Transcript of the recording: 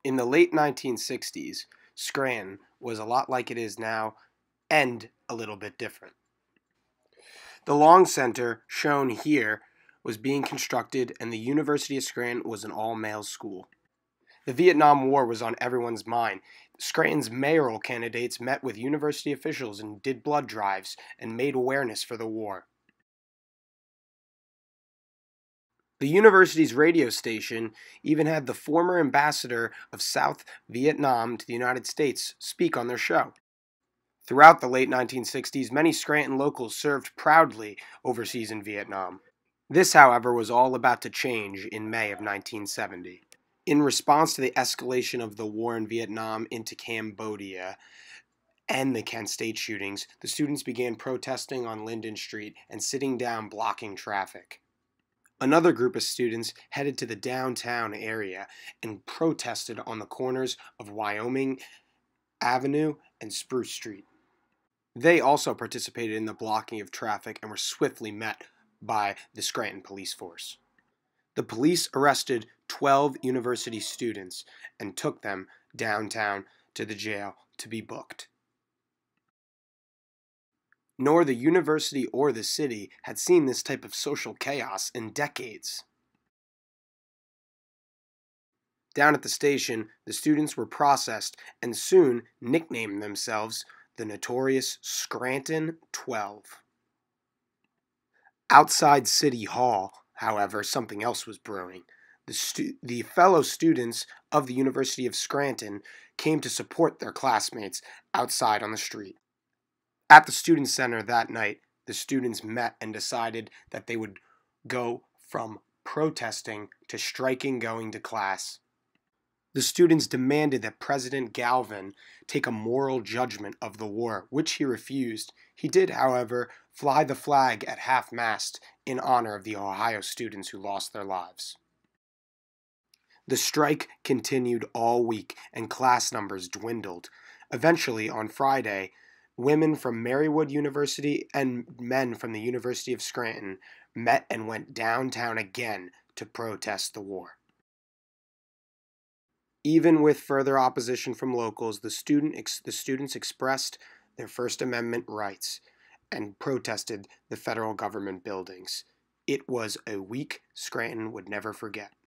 In the late 1960s, Scranton was a lot like it is now and a little bit different. The Long Center, shown here, was being constructed and the University of Scranton was an all-male school. The Vietnam War was on everyone's mind. Scranton's mayoral candidates met with university officials and did blood drives and made awareness for the war. The university's radio station even had the former ambassador of South Vietnam to the United States speak on their show. Throughout the late 1960s, many Scranton locals served proudly overseas in Vietnam. This, however, was all about to change in May of 1970. In response to the escalation of the war in Vietnam into Cambodia and the Kent State shootings, the students began protesting on Linden Street and sitting down blocking traffic. Another group of students headed to the downtown area and protested on the corners of Wyoming Avenue and Spruce Street. They also participated in the blocking of traffic and were swiftly met by the Scranton police force. The police arrested 12 university students and took them downtown to the jail to be booked. Nor the university or the city had seen this type of social chaos in decades. Down at the station, the students were processed and soon nicknamed themselves the notorious Scranton 12. Outside City Hall, however, something else was brewing. The fellow students of the University of Scranton came to support their classmates outside on the street. At the Student Center that night, the students met and decided that they would go from protesting to striking going to class. The students demanded that President Galvin take a moral judgment of the war, which he refused. He did, however, fly the flag at half-mast in honor of the Ohio students who lost their lives. The strike continued all week, and class numbers dwindled. Eventually, on Friday, women from Marywood University and men from the University of Scranton met and went downtown again to protest the war. Even with further opposition from locals, the students expressed their First Amendment rights and protested the federal government buildings. It was a week Scranton would never forget.